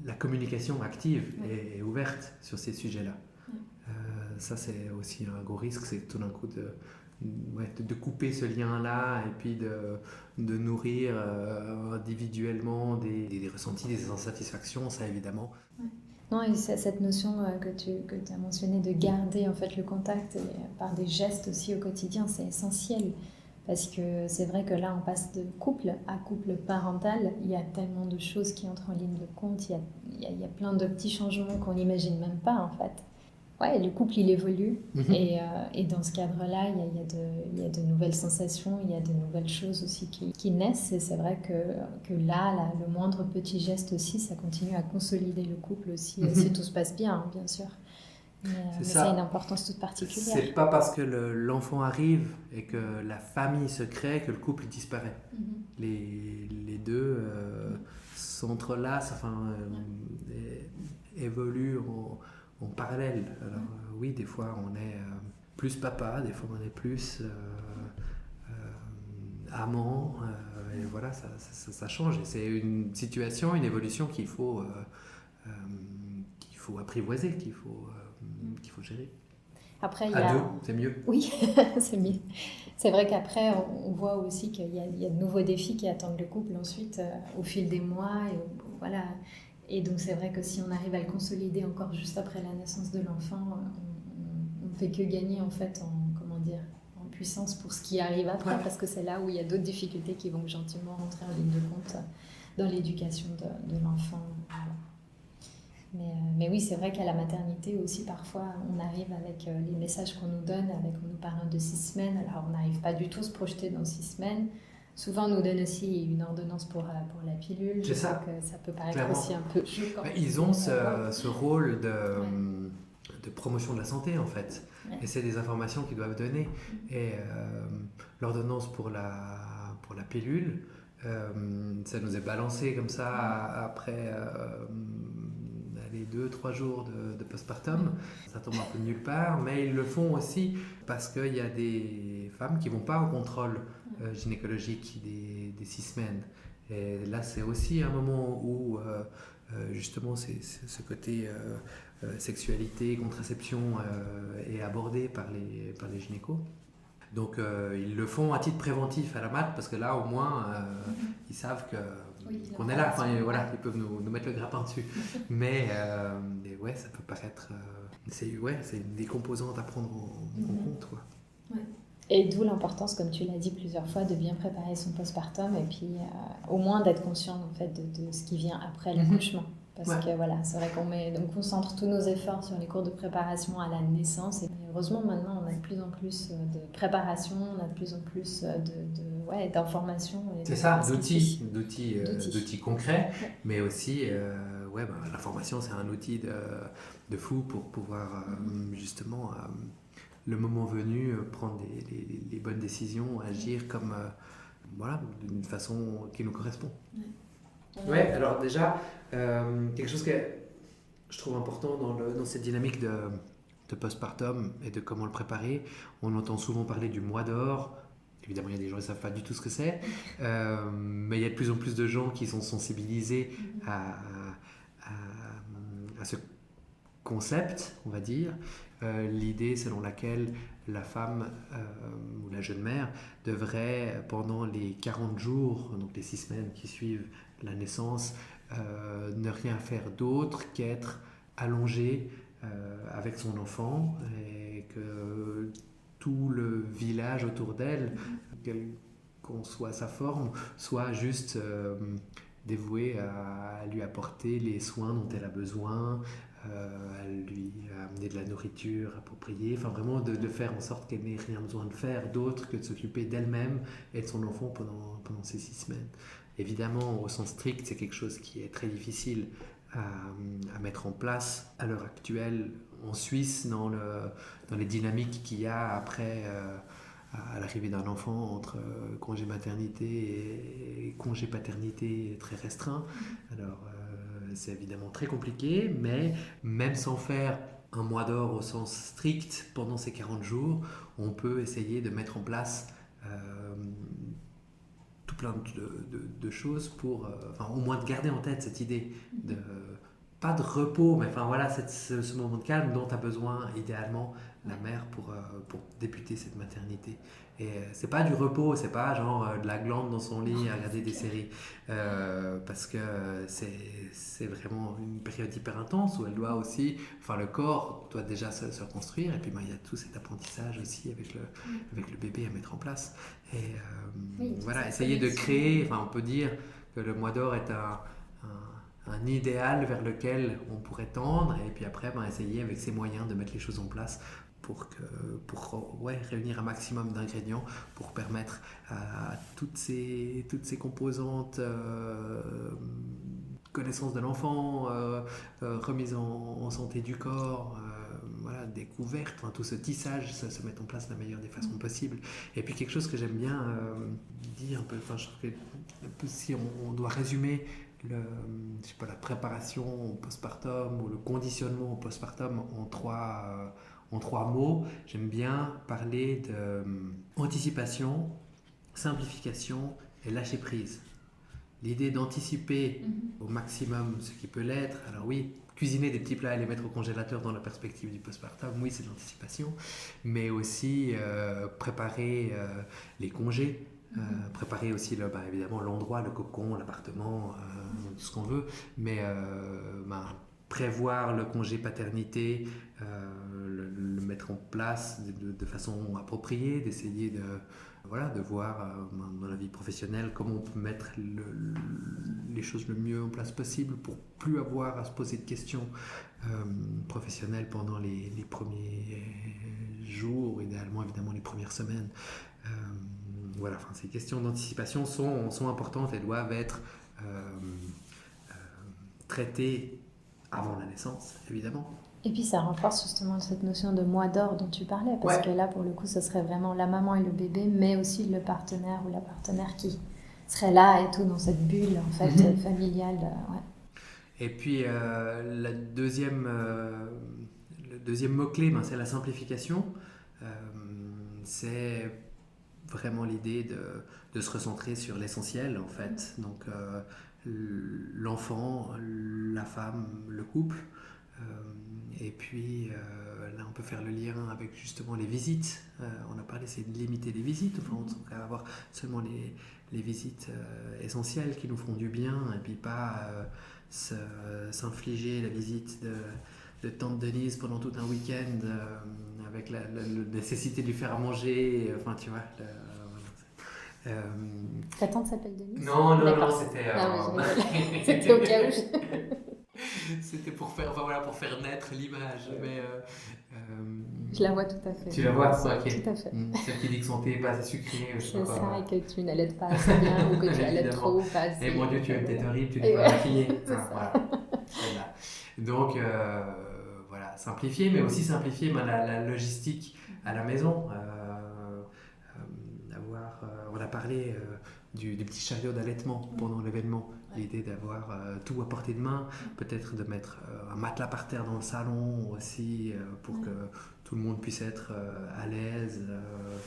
la communication active et ouverte sur ces sujets-là. Ça, c'est aussi un gros risque, c'est tout d'un coup de couper ce lien-là et puis de nourrir individuellement des ressentis, des insatisfactions, ça évidemment. Ouais. Non, et cette notion que tu as mentionnée de garder en fait le contact par des gestes aussi au quotidien, c'est essentiel. Parce que c'est vrai que là, on passe de couple à couple parental. Il y a tellement de choses qui entrent en ligne de compte. Il y a plein de petits changements qu'on n'imagine même pas, en fait. Ouais, le couple, il évolue. Et dans ce cadre-là, il y a de nouvelles sensations, il y a de nouvelles choses aussi qui naissent. Et c'est vrai que là, le moindre petit geste aussi, ça continue à consolider le couple aussi, si tout se passe bien, bien sûr. Mais ça a une importance toute particulière. C'est pas parce que l'enfant arrive et que la famille se crée que le couple disparaît. Les deux s'entrelacent, évoluent en parallèle. Alors oui, des fois on est plus papa, des fois on est plus amant, et voilà, ça change. Et c'est une situation, une évolution qu'il faut apprivoiser, qu'il faut gérer. Après, à deux, c'est mieux. Oui, c'est mieux. C'est vrai qu'après, on voit aussi qu'il y a de nouveaux défis qui attendent le couple ensuite au fil des mois. Voilà. Et donc, c'est vrai que si on arrive à le consolider encore juste après la naissance de l'enfant, on ne fait que gagner en fait en puissance pour ce qui arrive après, parce que c'est là où il y a d'autres difficultés qui vont gentiment rentrer en ligne de compte dans l'éducation de l'enfant. Mais oui, c'est vrai qu'à la maternité aussi, parfois, on arrive avec les messages qu'on nous donne, on nous parle de 6 semaines, alors on n'arrive pas du tout à se projeter dans 6 semaines. Souvent, on nous donne aussi une ordonnance pour la pilule. C'est ça. Que ça peut paraître clairement aussi un peu choquant. Ils ont ce rôle de promotion de la santé, en fait. Ouais. Et c'est des informations qu'ils doivent donner. Et l'ordonnance pour la pilule, ça nous est balancé comme ça après... les 2-3 jours de postpartum, ça tombe un peu de nulle part, mais ils le font aussi parce qu'il y a des femmes qui ne vont pas au contrôle gynécologique des 6 semaines. Et là, c'est aussi un moment où justement ce côté sexualité, contraception est abordé par les gynécos. Donc ils le font à titre préventif à la mat, parce que là au moins ils savent qu'on est là, ils peuvent nous mettre le grappin dessus. Mais ouais, ça peut paraître... c'est une des composantes à prendre en compte. Quoi. Ouais. Et d'où l'importance, comme tu l'as dit plusieurs fois, de bien préparer son postpartum et puis au moins d'être conscient en fait, de ce qui vient après l'accouchement. Parce que voilà, c'est vrai qu'on concentre tous nos efforts sur les cours de préparation à la naissance. Et heureusement, maintenant, on a de plus en plus de préparation, on a de plus en plus d'informations. C'est ça, d'outils concrets, mais aussi, l'information, c'est un outil de fou pour pouvoir justement, le moment venu, prendre les bonnes décisions, agir comme, d'une façon qui nous correspond. Ouais, alors déjà, quelque chose que je trouve important dans cette dynamique de postpartum et de comment le préparer, on entend souvent parler du mois d'or. Évidemment, il y a des gens qui ne savent pas du tout ce que c'est, mais il y a de plus en plus de gens qui sont sensibilisés à ce concept, on va dire, l'idée selon laquelle la femme ou la jeune mère devrait, pendant les 40 jours, donc les 6 semaines qui suivent la naissance, ne rien faire d'autre qu'être allongée avec son enfant, et que tout le village autour d'elle, quelle qu'en soit sa forme, soit juste dévoué à lui apporter les soins dont elle a besoin, à lui amener de la nourriture appropriée, enfin vraiment de faire en sorte qu'elle n'ait rien besoin de faire d'autre que de s'occuper d'elle-même et de son enfant pendant ces 6 semaines. Évidemment, au sens strict, c'est quelque chose qui est très difficile à mettre en place à l'heure actuelle en Suisse, dans les dynamiques qu'il y a après à l'arrivée d'un enfant, entre congé maternité et congé paternité très restreint. Alors c'est évidemment très compliqué, mais même sans faire un mois d'or au sens strict pendant ces 40 jours, on peut essayer de mettre en place tout plein de choses pour, au moins de garder en tête cette idée de, pas de repos, mais voilà, ce moment de calme dont a besoin idéalement la mère pour débuter cette maternité. Et c'est pas du repos, c'est pas genre de la glande dans son lit à regarder des séries, parce que c'est vraiment une période hyper intense où elle doit aussi, le corps doit déjà se reconstruire, et puis il y a tout cet apprentissage aussi avec le bébé à mettre en place. Et voilà, essayer de créer, on peut dire que le mois d'or est un idéal vers lequel on pourrait tendre, et puis après essayer avec ses moyens de mettre les choses en place pour réunir un maximum d'ingrédients pour permettre à toutes ces composantes, connaissance de l'enfant, remise en santé du corps, découverte, tout ce tissage, ça se met en place de la meilleure des façons possibles. Et puis quelque chose que j'aime bien dire un peu, je trouve que si on doit résumer la préparation au postpartum ou le conditionnement au postpartum en trois mots, j'aime bien parler d'anticipation, simplification et lâcher prise. L'idée d'anticiper au maximum ce qui peut l'être. Alors oui, cuisiner des petits plats et les mettre au congélateur dans la perspective du postpartum, oui, c'est de l'anticipation, mais aussi préparer les congés. Préparer aussi évidemment l'endroit, le cocon, l'appartement, tout ce qu'on veut, mais prévoir le congé paternité, le mettre en place de façon appropriée, d'essayer de voir dans la vie professionnelle comment on peut mettre les choses le mieux en place possible pour plus avoir à se poser de questions professionnelles pendant les premiers jours, idéalement évidemment les premières semaines. Ces questions d'anticipation sont importantes et doivent être traitées avant la naissance, évidemment. Et puis ça renforce justement cette notion de mois d'or dont tu parlais, parce que là, pour le coup, ce serait vraiment la maman et le bébé, mais aussi le partenaire ou la partenaire qui serait là et tout, dans cette bulle, en fait, familiale. Et puis, le deuxième mot-clé, c'est la simplification. C'est vraiment l'idée de se recentrer sur l'essentiel, en fait. Donc, l'enfant, la femme, le couple. Et puis, là, on peut faire le lien avec justement les visites. On a parlé, c'est de limiter les visites. On va avoir seulement les visites essentielles qui nous feront du bien, et puis pas s'infliger la visite de tante Denise pendant tout un week-end avec la nécessité de lui faire à manger. Tu vois. Ta tante s'appelle Denise ? Non, c'était... c'était au cas où. C'était pour faire naître l'image, mais... Je la vois tout à fait. Tu la vois, ok. Tout à fait. Celle qui dit que son thé n'est pas assez sucré. C'est ça, et que tu n'allaites pas assez bien, ou que tu allaites trop ou pas assez. Et mon Dieu, tu es peut-être horrible, tu n'es pas maquillée. Voilà. Donc, simplifier, mais aussi simplifier la logistique à la maison. On a parlé du petit chariot d'allaitement pendant l'événement. L'idée d'avoir tout à portée de main, peut-être de mettre un matelas par terre dans le salon aussi, pour que tout le monde puisse être à l'aise,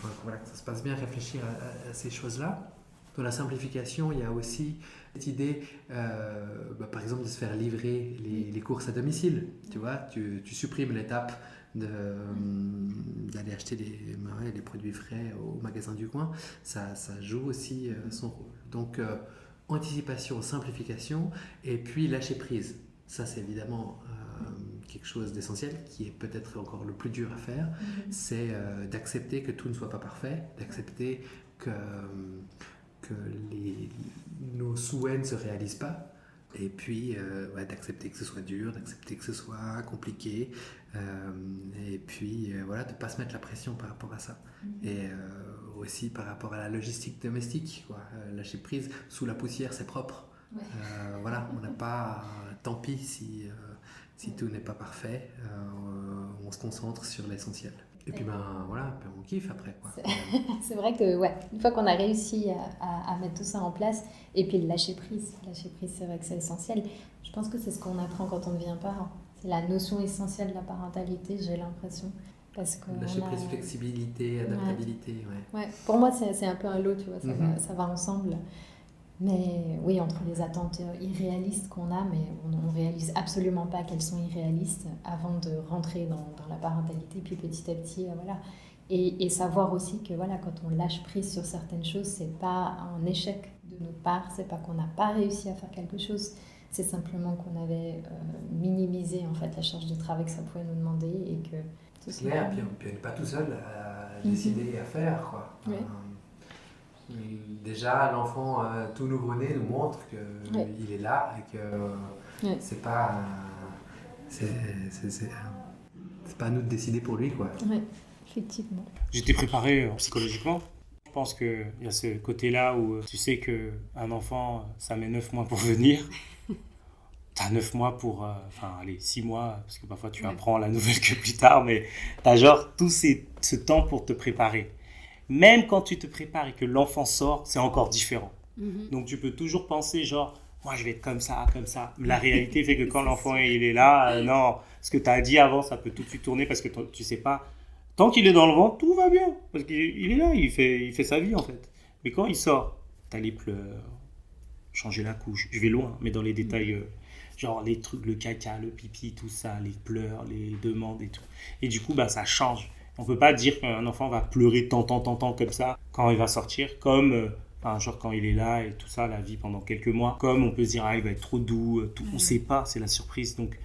que ça se passe bien, réfléchir à ces choses-là. Dans la simplification, il y a aussi cette idée, par exemple, de se faire livrer les courses à domicile. Tu vois, tu supprimes l'étape d'aller acheter les produits frais au magasin du coin. Ça joue aussi son rôle. Donc, anticipation, simplification, et puis lâcher prise. Ça, c'est évidemment quelque chose d'essentiel, qui est peut-être encore le plus dur à faire. C'est d'accepter que tout ne soit pas parfait, d'accepter que nos souhaits ne se réalisent pas, et puis d'accepter que ce soit dur, d'accepter que ce soit compliqué, et puis voilà, de ne pas se mettre la pression par rapport à ça. Et aussi par rapport à la logistique domestique, quoi. Lâcher prise, sous la poussière c'est propre. Voilà, on n'a pas, tant pis si tout n'est pas parfait, on se concentre sur l'essentiel. Et puis voilà, on kiffe après, quoi. C'est vrai que une fois qu'on a réussi à mettre tout ça en place, et puis le lâcher prise, c'est vrai que c'est essentiel. Je pense que c'est ce qu'on apprend quand on devient parent. C'est la notion essentielle de la parentalité, j'ai l'impression. Parce que lâcher prise, flexibilité, adaptabilité. Ouais. Pour moi, c'est un peu un lot, tu vois, ça va ensemble. Mais oui, entre les attentes irréalistes qu'on a, mais on ne réalise absolument pas qu'elles sont irréalistes avant de rentrer dans la parentalité, puis petit à petit, voilà. Et savoir aussi que voilà, quand on lâche prise sur certaines choses, c'est pas un échec de notre part, c'est pas qu'on n'a pas réussi à faire quelque chose, c'est simplement qu'on avait minimisé en fait la charge de travail que ça pouvait nous demander et que tout c'est clair, puis on n'est pas tout seul à décider et à faire, quoi. Oui. Déjà, l'enfant tout nouveau-né nous montre qu'il est là et que c'est pas à nous de décider pour lui, quoi. Oui, effectivement. J'étais préparé psychologiquement. Je pense qu'il y a ce côté-là où tu sais qu'un enfant, ça met 9 mois pour venir. T'as 9 mois pour... 6 mois, parce que parfois tu apprends la nouvelle que plus tard, mais t'as genre tout ce temps pour te préparer. Même quand tu te prépares et que l'enfant sort, c'est encore différent. Donc tu peux toujours penser genre, moi je vais être comme ça. La réalité fait que quand l'enfant il est là, non, ce que tu as dit avant, ça peut tout de suite tourner parce que tu sais pas. Tant qu'il est dans le ventre, tout va bien. Parce qu'il est là, il fait sa vie en fait. Mais quand il sort, tu as les pleurs, changer la couche. Je vais loin, mais dans les détails, genre les trucs, le caca, le pipi, tout ça, les pleurs, les demandes et tout. Et du coup, ça change. On ne peut pas dire qu'un enfant va pleurer tant comme ça quand il va sortir, comme genre quand il est là et tout ça, la vie pendant quelques mois. Comme on peut se dire, il va être trop doux, tout. On ne sait pas, c'est la surprise. Donc,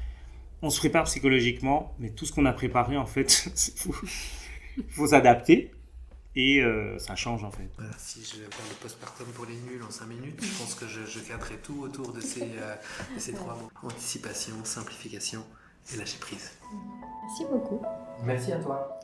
on se prépare psychologiquement, mais tout ce qu'on a préparé, en fait, il faut s'adapter et ça change, en fait. Voilà, si je parle de postpartum pour les nuls en 5 minutes, je pense que je cadrerai tout autour de ces 3 mots. Anticipation, simplification et lâcher prise. Merci beaucoup. Merci à toi.